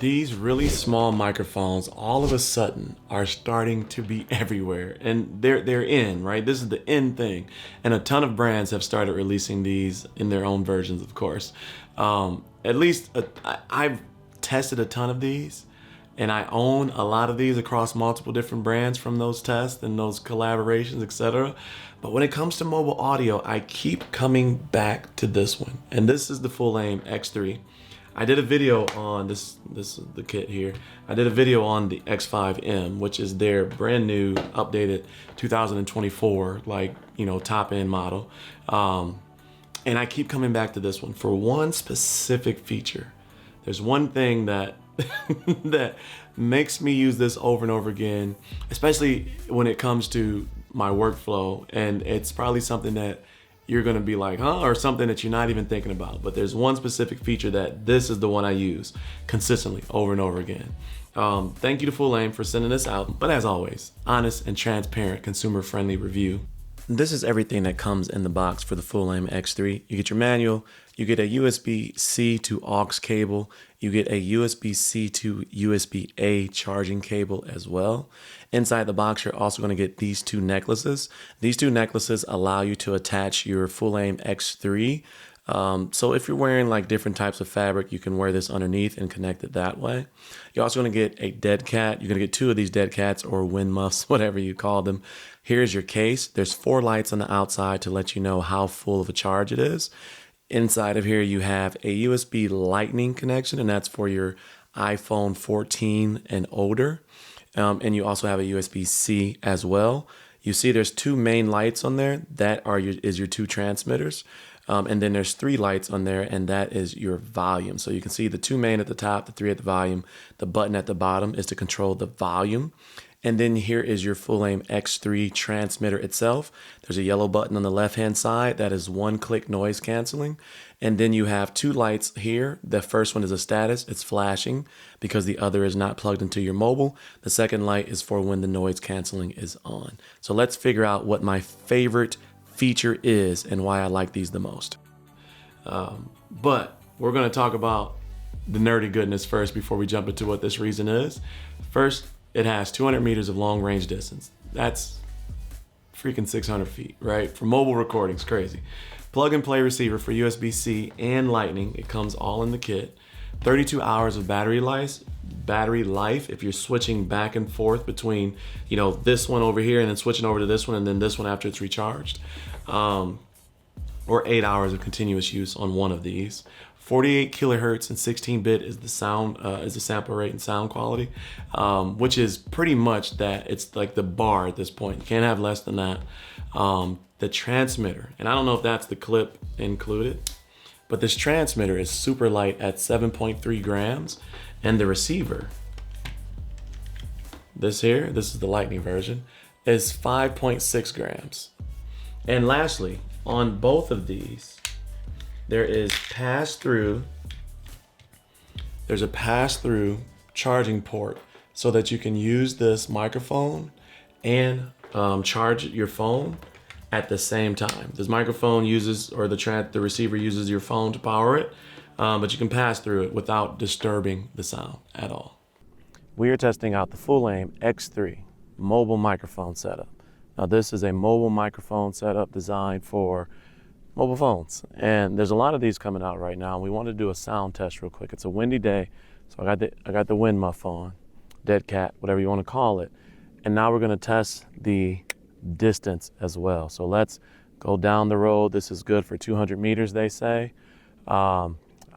These really small microphones all of a sudden are starting to be everywhere, and they're in, right? This is the in thing, and a ton of brands have started releasing these in their own versions, of course. At least I've tested a ton of these, and I own a lot of these across multiple different brands from those tests and those collaborations, etc. But when it comes to mobile audio, I keep coming back to this one, and this is the Fulaim X3. I did a video on this is the kit here. I did a video on the X5M, which is their brand new updated 2024, like, top end model. And I keep coming back to this one for one specific feature. There's one thing that that makes me use this over and over again, especially when it comes to my workflow. And it's probably something that you're gonna be like, huh? Or something that you're not even thinking about. But there's one specific feature that this is the one I use consistently over and over again. Thank you to Fulaim for sending this out. But as always, honest and transparent, consumer-friendly review. This is everything that comes in the box for the Fulaim X3. You get your manual, you get a USB-C to aux cable, you get a USB-C to USB-A charging cable as well. Inside the box, you're also going to get these two necklaces. These two necklaces allow you to attach your Fulaim X3. So if you're wearing like different types of fabric, you can wear this underneath and connect it that way. You're also going to get a dead cat. You're going to get two of these dead cats or wind muffs, whatever you call them. Here's your case. There's 4 lights on the outside to let you know how full of a charge it is. Inside of here, you have a USB Lightning connection, and that's for your iPhone 14 and older. And you also have a USB-C as well. You see there's 2 main lights on there. That is your 2 transmitters. And then there's 3 lights on there, and that is your volume. So you can see the 2 main at the top, the 3 at the volume. The button at the bottom is to control the volume. And then here is your Fulaim X3 transmitter itself. There's a yellow button on the left-hand side. That is 1-click noise canceling. And then you have 2 lights here. The first one is a status. It's flashing because the other is not plugged into your mobile. The second light is for when the noise canceling is on. So let's figure out what my favorite feature is and why I like these the most. But we're going to talk about the nerdy goodness first before we jump into what this reason is. First, it has 200 meters of long range distance. That's freaking 600 feet, right? For mobile recordings, crazy. Plug and play receiver for USB-C and Lightning. It comes all in the kit. 32 hours of battery life if you're switching back and forth between, this one over here and then switching over to this one and then this one after it's recharged. Or 8 hours of continuous use on one of these. 48 kilohertz and 16-bit is the sound, is the sample rate and sound quality, which is pretty much that. It's like the bar at this point. You can't have less than that. The transmitter, and I don't know if that's the clip included, but this transmitter is super light at 7.3 grams, and the receiver, this is the Lightning version, is 5.6 grams. And lastly, on both of these, there's a pass-through charging port so that you can use this microphone and charge your phone at the same time. This microphone the receiver uses your phone to power it, but you can pass through it without disturbing the sound at all. We are testing out the Fulaim X3 mobile microphone setup. Now this is a mobile microphone setup designed for mobile phones, and there's a lot of these coming out right now. We want to do a sound test real quick. It's a windy day, so I got the wind muff on, dead cat, whatever you want to call it. And now we're going to test the distance as well. So let's go down the road. This is good for 200 meters, they say. I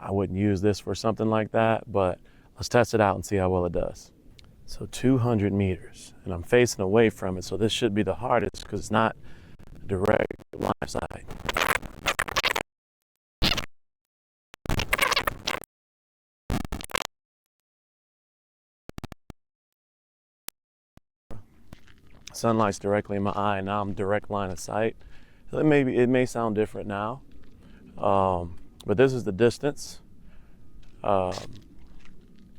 wouldn't use this for something like that, but let's test it out and see how well it does. So 200 meters, and I'm facing away from it, so this should be the hardest because it's not a direct line of sight. Sunlight's directly in my eye, and now I'm direct line of sight. So it may sound different now, but this is the distance.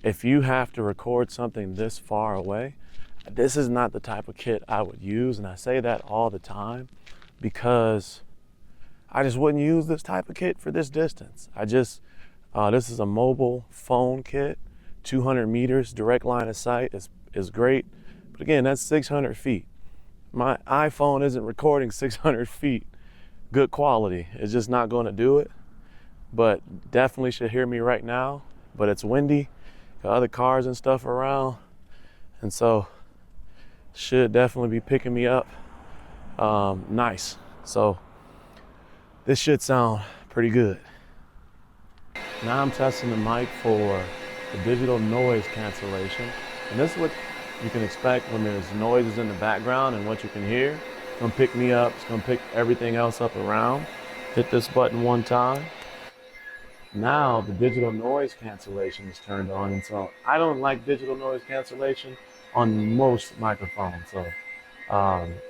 If you have to record something this far away, this is not the type of kit I would use, and I say that all the time because I just wouldn't use this type of kit for this distance. This is a mobile phone kit 200 meters direct line of sight is great. But again, that's 600 feet. My iPhone isn't recording 600 feet good quality. It's just not going to do it. But definitely should hear me right now. But it's windy, got other cars and stuff around, and so should definitely be picking me up nice. So this should sound pretty good. Now I'm testing the mic for the digital noise cancellation, and this is what you can expect when there's noises in the background and what you can hear. It's gonna pick me up, it's gonna pick everything else up around. Hit this button one time. Now the digital noise cancellation is turned on, and so I don't like digital noise cancellation on most microphones. So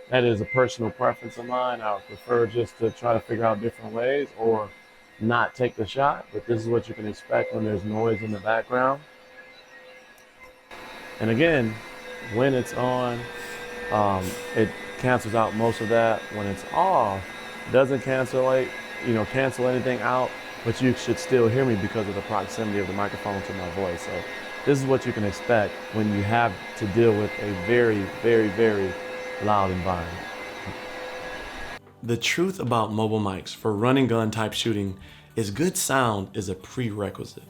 that is a personal preference of mine. I would prefer just to try to figure out different ways or not take the shot, but this is what you can expect when there's noise in the background. And again, when it's on, it cancels out most of that. When it's off, it doesn't cancel anything out, but you should still hear me because of the proximity of the microphone to my voice. So this is what you can expect when you have to deal with a very, very, very loud environment. The truth about mobile mics for run and gun type shooting is good sound is a prerequisite.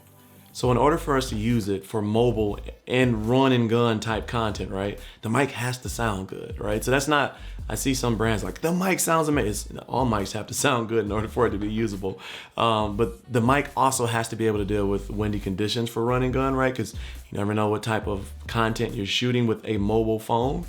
So in order for us to use it for mobile and run and gun type content, right, the mic has to sound good, right? So that's not, I see some brands like, the mic sounds amazing. All mics have to sound good in order for it to be usable. But the mic also has to be able to deal with windy conditions for run and gun, right? Because you never know what type of content you're shooting with a mobile phone.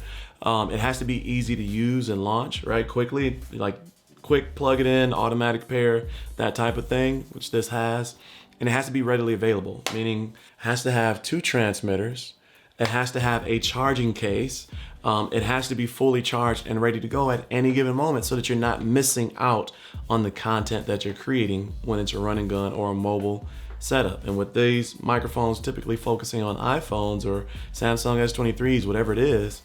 It has to be easy to use and launch, right, quickly, like quick plug it in, automatic pair, that type of thing, which this has. And it has to be readily available, meaning it has to have 2 transmitters. It has to have a charging case. It has to be fully charged and ready to go at any given moment so that you're not missing out on the content that you're creating when it's a run and gun or a mobile setup. And with these microphones typically focusing on iPhones or Samsung S23s, whatever it is,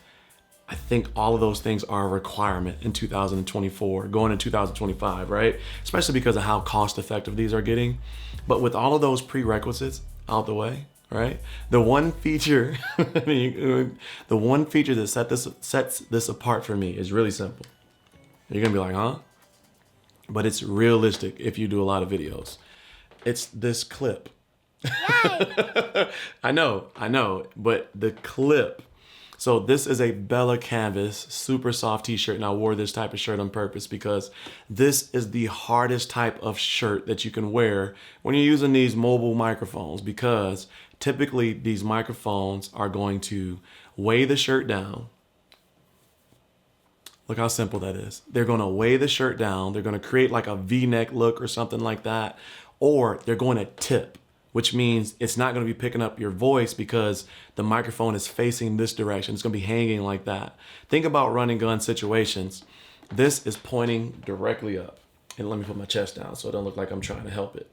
I think all of those things are a requirement in 2024, going into 2025, right? Especially because of how cost effective these are getting. But with all of those prerequisites out the way, right? The one feature, the one feature that sets this apart for me is really simple. You're gonna be like, huh? But it's realistic if you do a lot of videos. It's this clip. I know, but the clip. So this is a Bella Canvas super soft t-shirt, and I wore this type of shirt on purpose because this is the hardest type of shirt that you can wear when you're using these mobile microphones, because typically these microphones are going to weigh the shirt down. Look how simple that is. They're going to weigh the shirt down. They're going to create like a V-neck look or something like that, or they're going to tip, which means it's not going to be picking up your voice because the microphone is facing this direction. It's going to be hanging like that. Think about run and gun situations. This is pointing directly up. And let me put my chest down so it don't look like I'm trying to help it.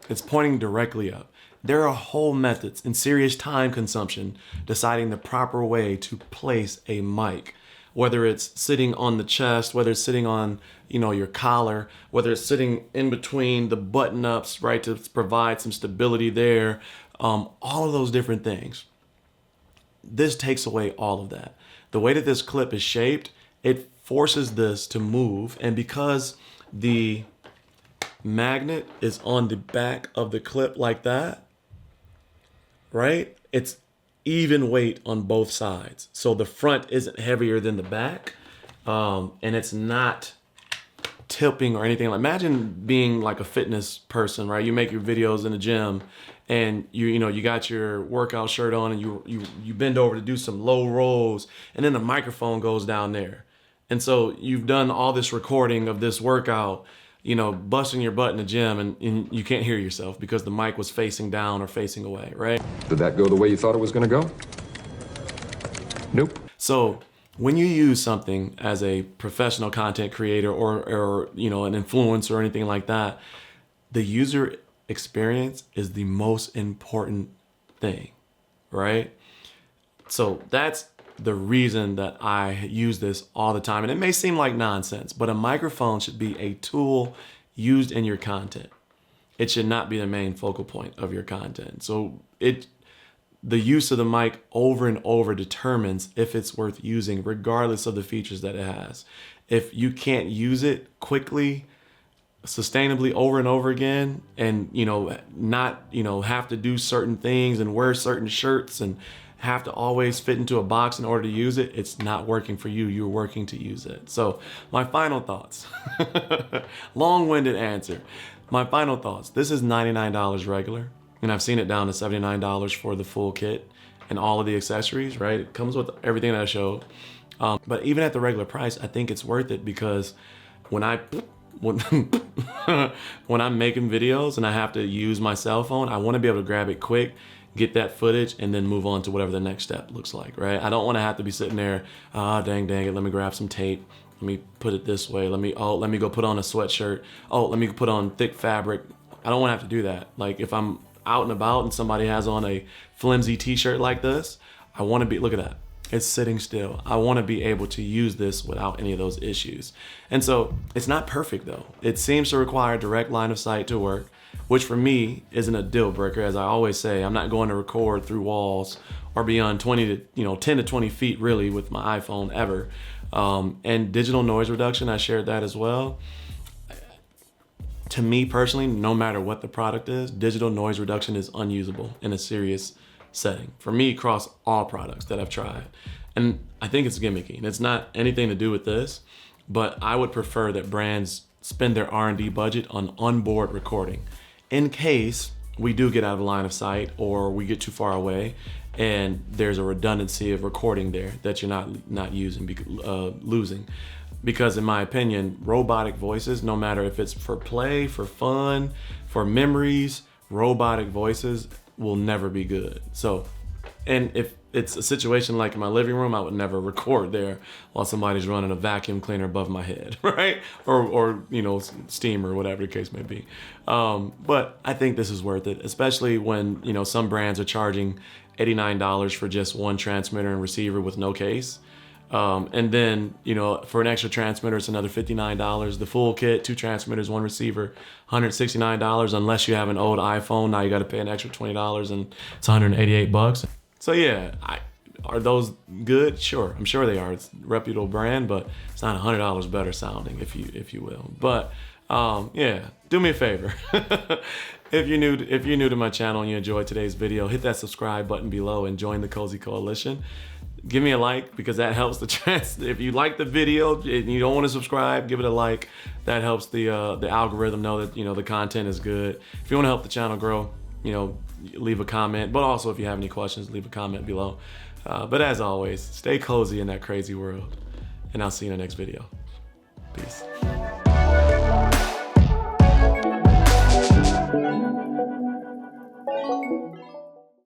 It's pointing directly up. There are whole methods and serious time consumption deciding the proper way to place a mic. Whether it's sitting on the chest, whether it's sitting on, your collar, whether it's sitting in between the button ups, right, to provide some stability there, all of those different things. This takes away all of that. The way that this clip is shaped, it forces this to move, and because the magnet is on the back of the clip like that, right, it's even weight on both sides. So the front isn't heavier than the back, and it's not tipping or anything. Like, imagine being like a fitness person, right? You make your videos in the gym, and you got your workout shirt on, and you bend over to do some low rolls, and then the microphone goes down there. And so you've done all this recording of this workout, busting your butt in the gym, and you can't hear yourself because the mic was facing down or facing away, right? Did that go the way you thought it was going to go? Nope. So when you use something as a professional content creator or an influencer or anything like that, the user experience is the most important thing, right? So that's the reason that I use this all the time. And it may seem like nonsense, but a microphone should be a tool used in your content. it should not be the main focal point of your content. So the use of the mic over and over determines if it's worth using, regardless of the features that it has. If you can't use it quickly, sustainably over and over again, and not have to do certain things and wear certain shirts and have to always fit into a box in order to use it, it's not working for you. You're working to use it. So my final thoughts, long-winded answer. My final thoughts, this is $99 regular, and I've seen it down to $79 for the full kit and all of the accessories, right? It comes with everything that I showed. But even at the regular price, I think it's worth it, because when when I'm making videos and I have to use my cell phone, I want to be able to grab it quick, get that footage, and then move on to whatever the next step looks like, right? I don't want to have to be sitting there, dang it, let me grab some tape, let me put it this way, let me go put on a sweatshirt, let me put on thick fabric. I don't want to have to do that. Like, if I'm out and about and somebody has on a flimsy t-shirt like this, I want to be, look at that, it's sitting still. I want to be able to use this without any of those issues. And so it's not perfect though. It seems to require direct line of sight to work, which for me isn't a deal breaker. As I always say, I'm not going to record through walls or beyond 10 to 20 feet really with my iPhone ever. And digital noise reduction, I shared that as well. To me personally, no matter what the product is, digital noise reduction is unusable in a serious setting for me across all products that I've tried. And I think it's gimmicky, and it's not anything to do with this, but I would prefer that brands spend their R&D budget on onboard recording in case we do get out of line of sight or we get too far away and there's a redundancy of recording there that you're not losing. Because in my opinion, robotic voices, no matter if it's for play, for fun, for memories, robotic voices will never be good. So, and if it's a situation like in my living room, I would never record there while somebody's running a vacuum cleaner above my head, right? Or steam or whatever the case may be. But I think this is worth it, especially when, some brands are charging $89 for just one transmitter and receiver with no case. And then, for an extra transmitter, it's another $59. The full kit, 2 transmitters, 1 receiver, $169. Unless you have an old iPhone, now you got to pay an extra $20 and it's $188. So yeah, are those good? Sure, I'm sure they are. It's a reputable brand, but it's not $100 better sounding, if you will. But yeah, do me a favor. If you're new to my channel and you enjoyed today's video, hit that subscribe button below and join the Cozy Coalition. Give me a like, because that helps the chance. If you like the video and you don't want to subscribe, give it a like. That helps the algorithm know that the content is good. If you want to help the channel grow, leave a comment. But also, if you have any questions, leave a comment below. But as always, stay cozy in that crazy world, and I'll see you in the next video. Peace.